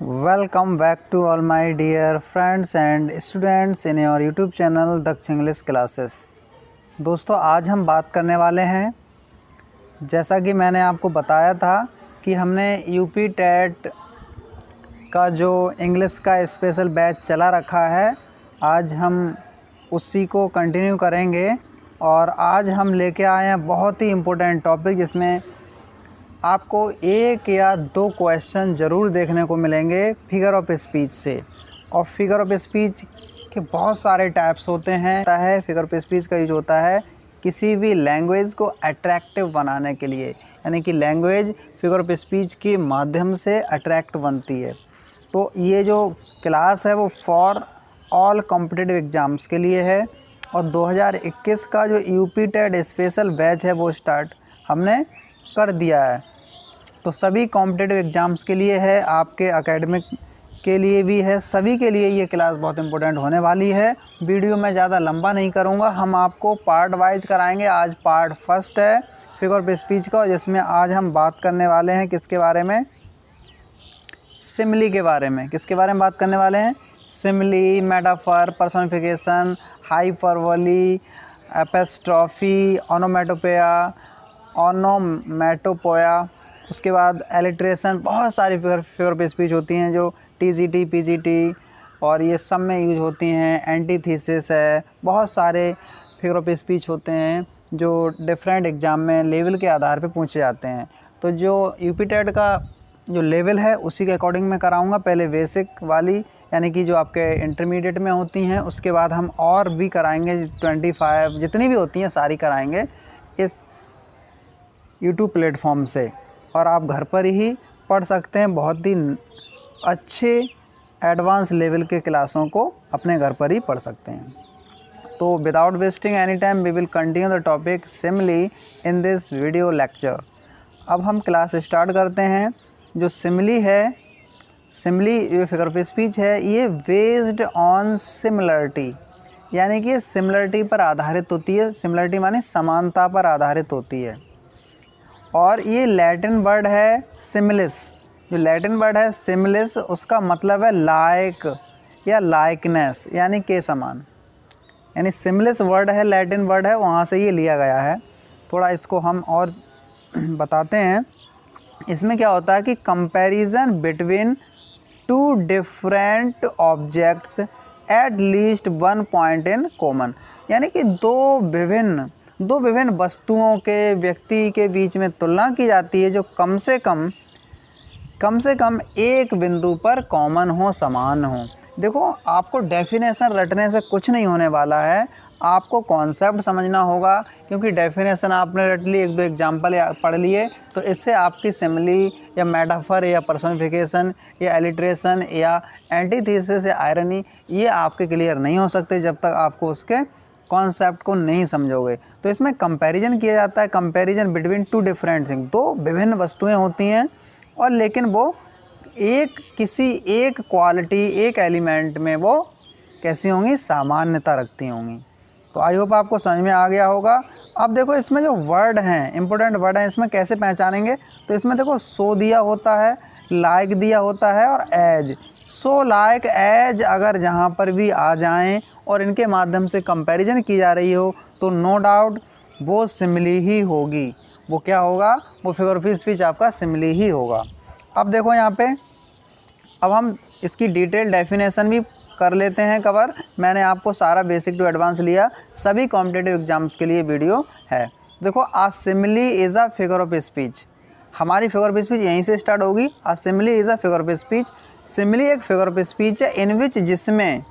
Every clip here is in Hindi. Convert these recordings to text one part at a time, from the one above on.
Welcome back to all my dear friends and students in your YouTube channel Daksh English classes. दोस्तों, आज हम बात करने वाले हैं, जैसा कि मैंने आपको बताया था कि हमने यूपी टेट का जो इंग्लिश का स्पेशल बैच चला रखा है, आज हम उसी को कंटिन्यू करेंगे। और आज हम लेके आए हैं बहुत ही इम्पोर्टेंट टॉपिक, जिसमें आपको एक या दो क्वेश्चन ज़रूर देखने को मिलेंगे फिगर ऑफ स्पीच से। और फिगर ऑफ स्पीच के बहुत सारे टाइप्स होते हैं। फिगर ऑफ स्पीच का यूज होता है किसी भी लैंग्वेज को अट्रैक्टिव बनाने के लिए, यानी कि लैंग्वेज फिगर ऑफ स्पीच के माध्यम से अट्रैक्ट बनती है। तो ये जो क्लास है वो फॉर ऑल कॉम्पिटिटिव एग्ज़ाम्स के लिए है। और 2021 का जो यूपी टेट स्पेशल बैच है वो स्टार्ट हमने कर दिया है। तो सभी कॉम्पिटिटिव एग्ज़ाम्स के लिए है, आपके एकेडमिक के लिए भी है, सभी के लिए ये क्लास बहुत इंपॉर्टेंट होने वाली है। वीडियो में ज़्यादा लंबा नहीं करूँगा, हम आपको पार्ट वाइज कराएंगे। आज पार्ट फर्स्ट है फिगर ऑफ स्पीच का, जिसमें आज हम बात करने वाले हैं किसके बारे में, सिमिली के बारे में। किसके बारे में बात करने वाले हैं? Simile, metaphor, personification, hyperbole, apostrophe, onomatopoeia, उसके बाद एलिट्रेशन। बहुत सारी फिगर ऑफ स्पीच होती हैं जो टीजीटी, पीजीटी और ये सब में यूज होती हैं। एंटीथीसिस है, बहुत सारे फिगर ऑफ स्पीच होते हैं जो डिफरेंट एग्ज़ाम में लेवल के आधार पे पूछे जाते हैं। तो जो यूपी टेट का जो लेवल है उसी के अकॉर्डिंग मैं कराऊंगा। पहले बेसिक वाली, यानी कि जो आपके इंटरमीडिएट में होती हैं, उसके बाद हम और भी कराएंगे 25 जितनी भी होती हैं सारी कराएंगे इस यूट्यूब प्लेटफॉर्म से। और आप घर पर ही पढ़ सकते हैं, बहुत ही अच्छे एडवांस लेवल के क्लासों को अपने घर पर ही पढ़ सकते हैं। तो without wasting any time we will continue the topic simile in this video lecture. अब हम क्लास स्टार्ट करते हैं। जो सिमिली है, सिमिली जो फिगर ऑफ स्पीच है, ये बेस्ड ऑन सिमिलरिटी, यानी कि सिमिलरिटी पर आधारित होती है। सिमिलरिटी माने समानता पर आधारित होती है। और ये लैटिन वर्ड है सिमिलिस। जो लैटिन वर्ड है सिमिलिस, उसका मतलब है लाइक या लाइकनेस, यानी के समान। यानी सिमिलिस वर्ड है, लैटिन वर्ड है, वहाँ से ये लिया गया है। थोड़ा इसको हम और बताते हैं। इसमें क्या होता है कि comparison between two different objects at least one point in common, यानी कि दो विभिन्न वस्तुओं के, व्यक्ति के बीच में तुलना की जाती है जो कम से कम एक बिंदु पर कॉमन हो, समान हो। देखो, आपको डेफिनेशन रटने से कुछ नहीं होने वाला है, आपको कॉन्सेप्ट समझना होगा। क्योंकि डेफिनेशन आपने रट ली, एक दो एग्जाम्पल पढ़ लिए, तो इससे आपकी सिमिली या मेटाफर या पर्सोनिफिकेशन या एलिट्रेशन या एंटीथीसिस या आयरनी, ये आपके क्लियर नहीं हो सकते जब तक आपको उसके कॉन्सेप्ट को नहीं समझोगे। तो इसमें कंपैरिजन किया जाता है, comparison between two different thing. दो विभिन्न वस्तुएं होती हैं, और लेकिन वो किसी एक क्वालिटी, एक एलिमेंट में वो कैसी होंगी, सामान्यता रखती होंगी। तो आई होप आपको समझ में आ गया होगा। अब देखो, इसमें जो वर्ड हैं, इंपॉर्टेंट वर्ड हैं, इसमें कैसे पहचानेंगे? तो इसमें देखो, सो दिया होता है, लाइक दिया होता है, और एज। सो, लाइक, एज अगर जहाँ पर भी आ जाएं और इनके माध्यम से कंपैरिजन की जा रही हो, तो नो डाउट वो सिमिली ही होगी। वो क्या होगा? वो फिगर ऑफ स्पीच आपका सिमिली ही होगा। अब देखो यहाँ पे, अब हम इसकी डिटेल डेफिनेशन भी कर लेते हैं कवर। मैंने आपको सारा बेसिक टू एडवांस लिया, सभी कॉम्पिटिटिव एग्जाम्स के लिए वीडियो है। देखो, a simile is a figure of speech. हमारी फिगर ऑफ स्पीच यहीं से स्टार्ट होगी। A simile is a figure of speech. Simile एक फिगर ऑफ स्पीच है इन विच, जिसमें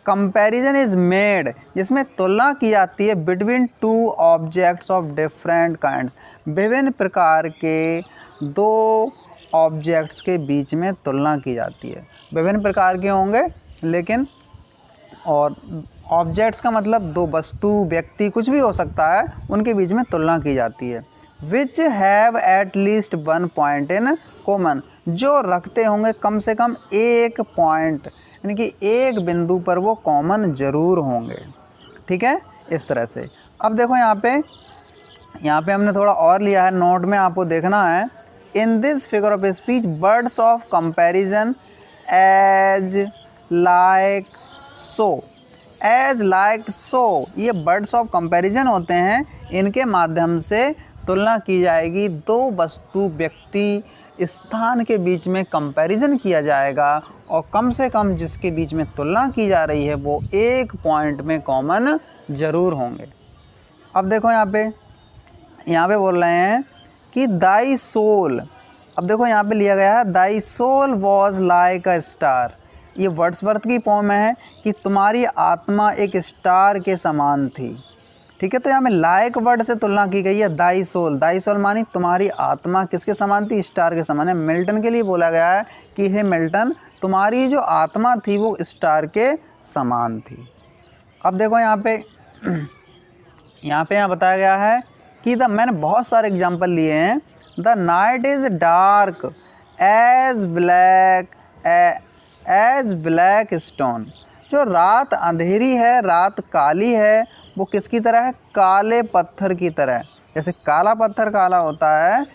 कंपैरिजन इज़ मेड, जिसमें तुलना की जाती है between two objects of different kinds, विभिन्न प्रकार के दो ऑब्जेक्ट्स के बीच में तुलना की जाती है। विभिन्न प्रकार के होंगे, लेकिन और ऑब्जेक्ट्स का मतलब दो वस्तु, व्यक्ति, कुछ भी हो सकता है, उनके बीच में तुलना की जाती है। Which have at least one point in common, जो रखते होंगे कम से कम एक पॉइंट, यानी कि एक बिंदु पर वो कॉमन ज़रूर होंगे। ठीक है, इस तरह से। अब देखो यहाँ पे हमने थोड़ा और लिया है, नोट में आपको देखना है। In this figure of speech words of comparison as, like, so. As, like, so ये वर्ड्स ऑफ कंपैरिजन होते हैं। इनके माध्यम से तुलना की जाएगी, दो वस्तु, व्यक्ति, स्थान के बीच में कंपैरिजन किया जाएगा और कम से कम जिसके बीच में तुलना की जा रही है वो एक पॉइंट में कॉमन ज़रूर होंगे। अब देखो यहाँ पे बोल रहे हैं कि दाई सोल। अब देखो यहाँ पे लिया गया है thy soul was like a star. ये वर्ड्सवर्थ की पोम है कि तुम्हारी आत्मा एक स्टार के समान थी। ठीक है, तो यहाँ में लाइक वर्ड से तुलना की गई है दाई सोल। दाई सोल मानी तुम्हारी आत्मा किसके समान थी? स्टार के समान है। मिल्टन के लिए बोला गया है कि हे मिल्टन, तुम्हारी जो आत्मा थी वो स्टार के समान थी। अब देखो यहाँ बताया गया है कि मैंने बहुत सारे एग्जाम्पल लिए हैं। The night is dark as black stone. जो रात अंधेरी है, रात काली है, वो किसकी तरह है? काले पत्थर की तरह। जैसे काला पत्थर काला होता है,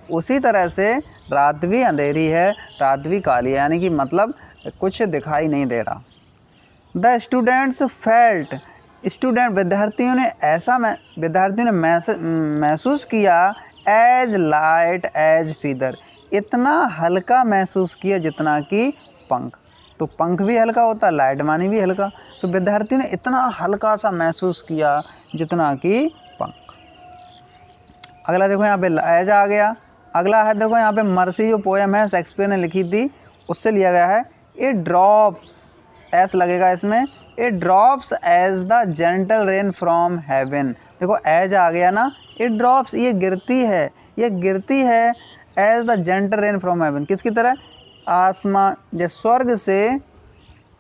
उसी तरह से रात भी अंधेरी है, रात भी काली है, यानी कि मतलब कुछ दिखाई नहीं दे रहा। द स्टूडेंट्स फेल्ट, विद्यार्थियों ने महसूस किया एज लाइट एज फीदर, इतना हल्का महसूस किया जितना कि पंख। तो पंख भी हल्का होता है, लाइट मानी भी हल्का, तो विद्यार्थियों ने इतना हल्का सा महसूस किया जितना कि पंख। अगला देखो यहाँ पे एज आ गया। अगला है देखो यहाँ पे मर्सी, जो पोएम है शेक्सपियर ने लिखी थी, उससे लिया गया है। इट ड्रॉप्स, एस लगेगा इसमें, it drops as the gentle rain from heaven. देखो एज आ गया ना, इट ड्रॉप्स ये गिरती है as the gentle rain from heaven, किसकी तरह? आसमान, जैसे स्वर्ग से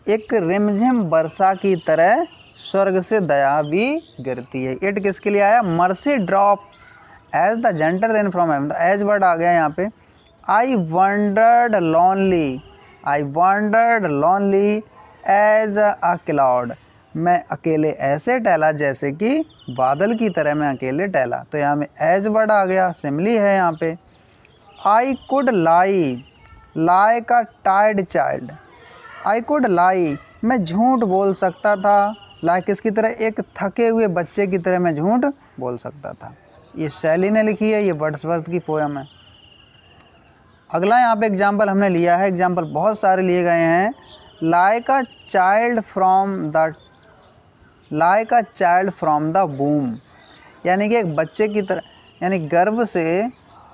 एक रिमझिम वर्षा की तरह स्वर्ग से दया भी गिरती है। इट किसके लिए आया? Mercy drops as the gentle rain from heaven. तो एज वर्ड आ गया यहाँ पे। I wandered lonely as a cloud, मैं अकेले ऐसे टहला जैसे कि बादल की तरह मैं अकेले टहला। तो यहाँ में एज वर्ड आ गया, सिमिली है यहाँ पे। I could lie like a tired child, I could lie, मैं झूठ बोल सकता था, लाइक किसकी तरह? एक थके हुए बच्चे की तरह मैं झूठ बोल सकता था। ये शैली ने लिखी है, ये वर्ड्सवर्थ की पोएम है। अगला यहाँ पे एग्जाम्पल हमने लिया है, एग्जाम्पल बहुत सारे लिए गए हैं। Like a child from the boom, यानी कि एक बच्चे की तरह, यानी गर्भ से,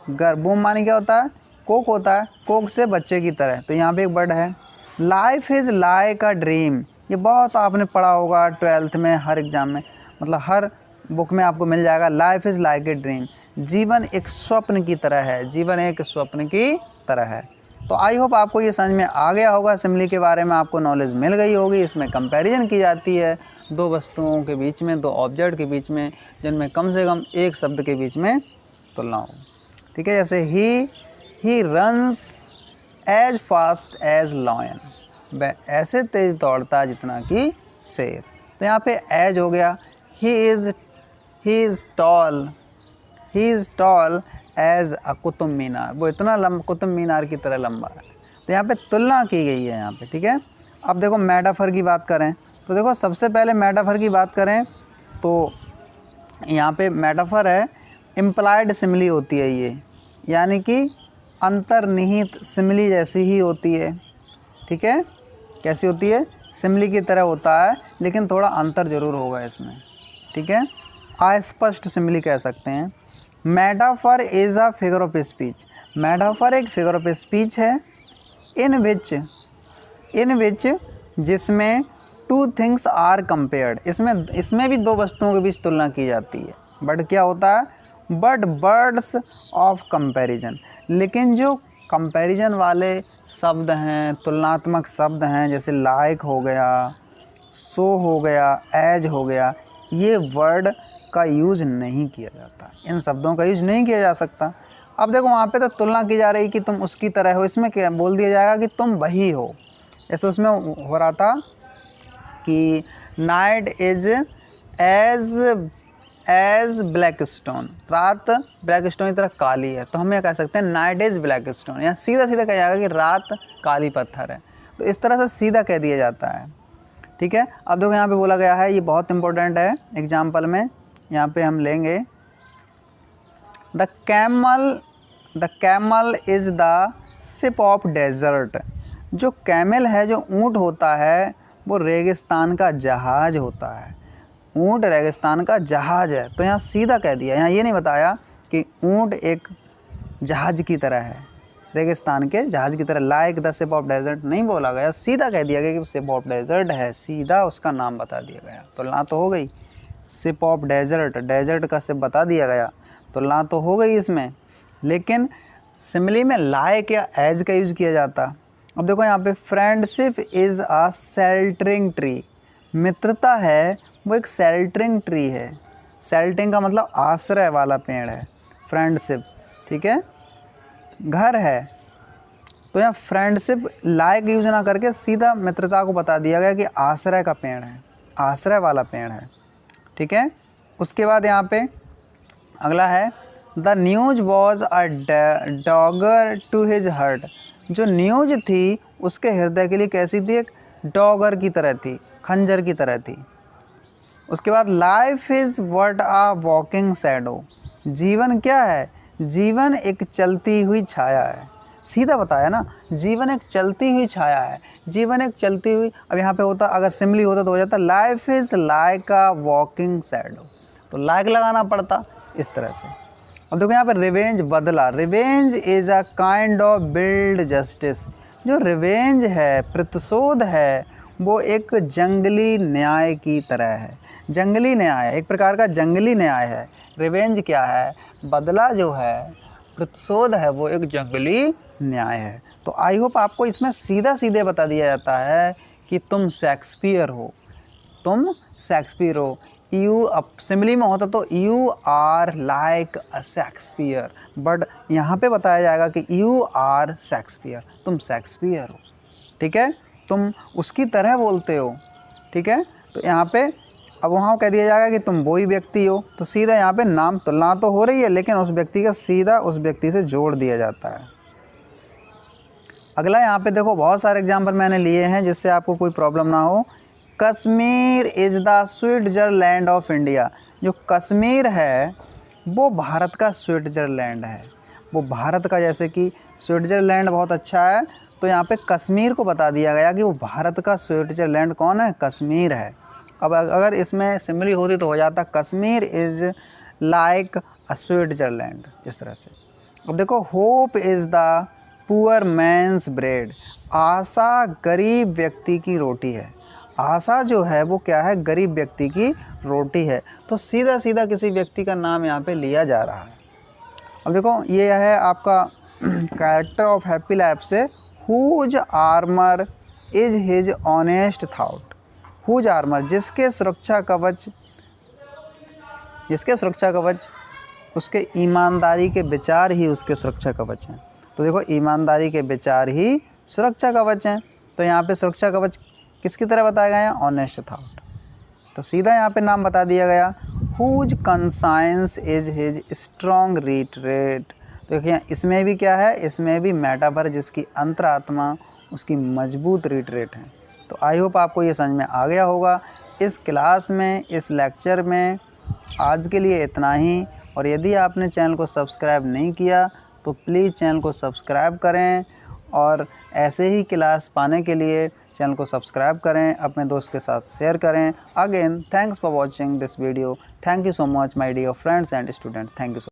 बूम मानी क्या होता है? कोक होता है, कोक से बच्चे की तरह। तो यहाँ पे एक वर्ड है life is like a dream. ये बहुत आपने पढ़ा होगा 12th में, हर एग्ज़ाम में, मतलब हर बुक में आपको मिल जाएगा। Life is like a dream, जीवन एक स्वप्न की तरह है, जीवन एक स्वप्न की तरह है। तो आई होप आपको ये समझ में आ गया होगा, सिमिली के बारे में आपको नॉलेज मिल गई होगी। इसमें कंपैरिजन की जाती है दो वस्तुओं के बीच में, दो ऑब्जेक्ट के बीच में, जिनमें कम से कम एक शब्द के बीच में तुलना हो। ठीक है, जैसे ही runs as fast as lion, वह ऐसे तेज दौड़ता है जितना कि शेर। तो यहाँ पे एज हो गया। He is tall as a Qutub Minar, वो इतना लंबा, कुतुब मीनार की तरह लंबा है। तो यहाँ पे तुलना की गई है यहाँ पे। ठीक है, अब देखो मेटाफर की बात करें तो देखो सबसे पहले मेटाफर की बात करें तो यहाँ पे मेटाफर है इम्प्लाइड सिमिली होती है ये, यानी कि अंतर्निहित सिमिली जैसी ही होती है। ठीक है, कैसी होती है? सिमिली की तरह होता है, लेकिन थोड़ा अंतर ज़रूर होगा इसमें। ठीक है, अस्पष्ट सिमिली कह सकते हैं। Metaphor is a figure of speech, metaphor एक फिगर ऑफ स्पीच है। इन विच जिसमें टू थिंग्स आर कंपेयर्ड, इसमें भी दो वस्तुओं के बीच तुलना की जाती है। बट क्या होता है? बट वर्ड्स ऑफ कंपैरिजन, लेकिन जो कंपैरिजन वाले शब्द हैं, तुलनात्मक शब्द हैं, जैसे लाइक हो गया, सो हो गया, एज हो गया, ये वर्ड का यूज़ नहीं किया जाता, इन शब्दों का यूज़ नहीं किया जा सकता। अब देखो वहाँ पे तो तुलना की जा रही कि तुम उसकी तरह हो, इसमें क्या बोल दिया जाएगा कि तुम वही हो। ऐसे उसमें हो रहा था कि night is as black stone, रात ब्लैक स्टोन की तरह काली है, तो हम ये कह सकते हैं नाइट इज़ ब्लैक स्टोन, या सीधा सीधा कहा जाएगा कि रात काली पत्थर है। तो इस तरह से सीधा कह दिया जाता है। ठीक है, अब देखो यहाँ पे बोला गया है, ये बहुत इंपॉर्टेंट है एग्जाम्पल में, यहाँ पे हम लेंगे the camel is the ship of desert. जो कैमल है, जो ऊँट होता है, वो रेगिस्तान का जहाज़ होता है। ऊँट रेगिस्तान का जहाज़ है, तो यहाँ सीधा कह दिया, यहाँ ये नहीं बताया कि ऊँट एक जहाज़ की तरह है, रेगिस्तान के जहाज़ की तरह, like the ship of desert नहीं बोला गया, सीधा कह दिया गया कि शिप ऑफ डेजर्ट है, सीधा उसका नाम बता दिया गया। तो ला तो हो गई, शिप ऑफ डेजर्ट, डेजर्ट का शिप बता दिया गया, तो ला तो हो गई इसमें। लेकिन सिमिली में लाइक या एज का यूज़ किया जाता। अब देखो यहाँ पे friendship is a sheltering tree, मित्रता है वो एक शेल्टरिंग ट्री है। शेल्टरिंग का मतलब आश्रय वाला पेड़ है, फ्रेंडशिप। ठीक है, घर है, तो यहाँ फ्रेंडशिप लाइक यूज ना करके सीधा मित्रता को बता दिया गया कि आश्रय का पेड़ है, आश्रय वाला पेड़ है। ठीक है, उसके बाद यहाँ पे अगला है the news was a dagger to his heart. जो न्यूज थी उसके हृदय के लिए कैसी थी, एक डॉगर की तरह थी, खंजर की तरह थी। उसके बाद life is what a walking shadow. जीवन क्या है, जीवन एक चलती हुई छाया है, सीधा बताया ना, जीवन एक चलती हुई छाया है, जीवन एक चलती हुई। अब यहाँ पे होता, अगर सिमिली होता तो हो जाता life is like a walking shadow, तो लाइक लगाना पड़ता इस तरह से। अब देखो यहाँ पे रिवेंज, बदला, revenge is a kind of build justice. जो रिवेंज है, प्रतिशोध है, वो एक जंगली न्याय की तरह है, जंगली न्याय, एक प्रकार का जंगली न्याय है। रिवेंज क्या है, बदला जो है, प्रतिशोध है, वो एक जंगली न्याय है। तो आई होप आपको इसमें सीधा सीधे बता दिया जाता है कि तुम शेक्सपियर हो, तुम शेक्सपियर हो। यू सिमिली में होता तो you are like a Shakespeare, but यहाँ पे बताया जाएगा कि यू आर शेक्सपियर, तुम शेक्सपियर हो। ठीक है, तुम उसकी तरह बोलते हो। ठीक है, तो यहाँ पे अब वहाँ कह दिया जाएगा कि तुम वही व्यक्ति हो, तो सीधा यहाँ पे नाम तुलना तो हो रही है, लेकिन उस व्यक्ति का सीधा उस व्यक्ति से जोड़ दिया जाता है। अगला यहाँ पे देखो, बहुत सारे एग्जाम्पल मैंने लिए हैं जिससे आपको कोई प्रॉब्लम ना हो। Kashmir is the Switzerland of India. जो कश्मीर है वो भारत का स्विट्ज़रलैंड है, वो भारत का, जैसे कि स्विट्ज़रलैंड बहुत अच्छा है, तो यहाँ पे कश्मीर को बता दिया गया कि वो भारत का स्विट्ज़रलैंड कौन है, कश्मीर है। अब अगर इसमें सिमिली होती तो हो जाता Kashmir is like a Switzerland, इस तरह से। अब देखो, hope is the poor man's bread. आशा गरीब व्यक्ति की रोटी है, आशा जो है वो क्या है, गरीब व्यक्ति की रोटी है। तो सीधा सीधा किसी व्यक्ति का नाम यहाँ पे लिया जा रहा है। अब देखो, ये है आपका कैरेक्टर ऑफ हैप्पी लाइफ से, whose armour is his honest thought. Whose armour, जिसके सुरक्षा कवच उसके ईमानदारी के विचार ही उसके सुरक्षा कवच हैं। तो देखो, ईमानदारी के विचार ही सुरक्षा कवच हैं, तो यहाँ पे सुरक्षा कवच किसकी तरह बताया गया है, ऑनेस्ट थाउट। तो सीधा यहाँ पे नाम बता दिया गया, whose conscience is his strong retreat. तो देखिए इसमें भी क्या है, इसमें भी मेटाफर, जिसकी अंतरात्मा उसकी मजबूत रिट्रेट है। तो आई होप आपको ये समझ में आ गया होगा। इस क्लास में, इस लेक्चर में आज के लिए इतना ही। और यदि आपने चैनल को सब्सक्राइब नहीं किया तो प्लीज़ चैनल को सब्सक्राइब करें, और ऐसे ही क्लास पाने के लिए चैनल को सब्सक्राइब करें, अपने दोस्त के साथ शेयर करें। Again thanks for watching this video. Thank you so much my dear friends and students. Thank you so